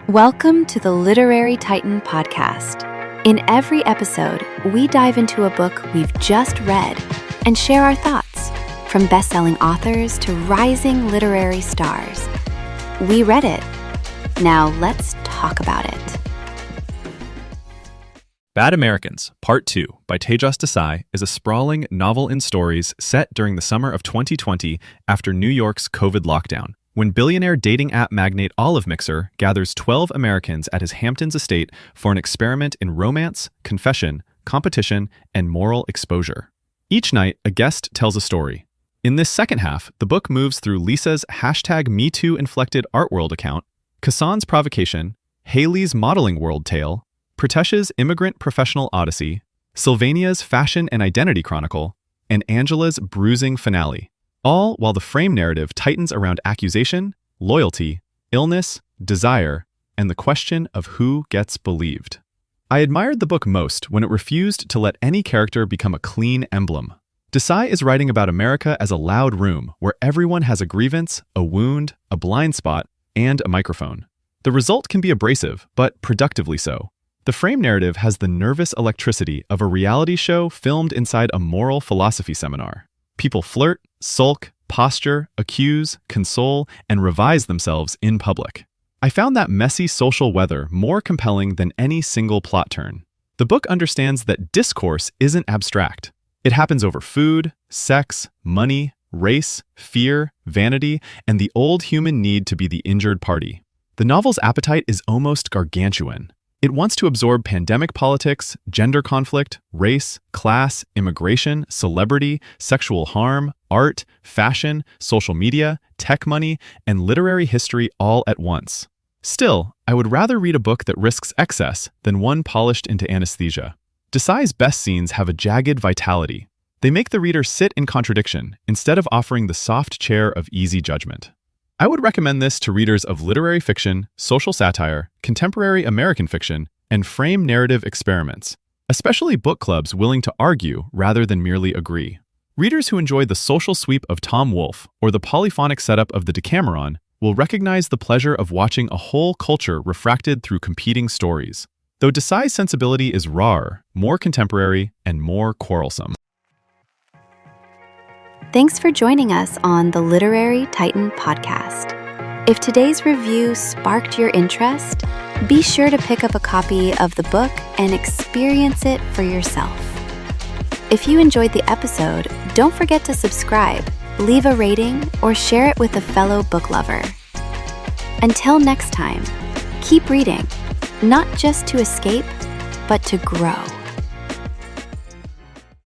Welcome to the Literary Titan podcast. In every episode, we dive into a book we've just read and share our thoughts, from best-selling authors to rising literary stars. We read it. Now let's talk about it. Bad Americans, Part 2 by Tejas Desai is a sprawling novel in stories set during the summer of 2020 after New York's COVID lockdown, when billionaire dating app magnate Olive Mixer gathers 12 Americans at his Hamptons estate for an experiment in romance, confession, competition, and moral exposure. Each night, a guest tells a story. In this second half, the book moves through Lisa's #MeToo-inflected art world account, Kassan's provocation, Haley's modeling world tale, Pratesh's immigrant professional odyssey, Sylvania's fashion and identity chronicle, and Angela's bruising finale. All while the frame narrative tightens around accusation, loyalty, illness, desire, and the question of who gets believed. I admired the book most when it refused to let any character become a clean emblem. Desai is writing about America as a loud room where everyone has a grievance, a wound, a blind spot, and a microphone. The result can be abrasive, but productively so. The frame narrative has the nervous electricity of a reality show filmed inside a moral philosophy seminar. People flirt, sulk, posture, accuse, console, and revise themselves in public. I found that messy social weather more compelling than any single plot turn. The book understands that discourse isn't abstract. It happens over food, sex, money, race, fear, vanity, and the old human need to be the injured party. The novel's appetite is almost gargantuan. It wants to absorb pandemic politics, gender conflict, race, class, immigration, celebrity, sexual harm, art, fashion, social media, tech money, and literary history all at once. Still, I would rather read a book that risks excess than one polished into anesthesia. Desai's best scenes have a jagged vitality. They make the reader sit in contradiction instead of offering the soft chair of easy judgment. I would recommend this to readers of literary fiction, social satire, contemporary American fiction, and frame narrative experiments, especially book clubs willing to argue rather than merely agree. Readers who enjoy the social sweep of Tom Wolfe or the polyphonic setup of the Decameron will recognize the pleasure of watching a whole culture refracted through competing stories, though Desai's sensibility is rawer, more contemporary, and more quarrelsome. Thanks for joining us on the Literary Titan podcast. If today's review sparked your interest, be sure to pick up a copy of the book and experience it for yourself. If you enjoyed the episode, don't forget to subscribe, leave a rating, or share it with a fellow book lover. Until next time, keep reading, not just to escape, but to grow.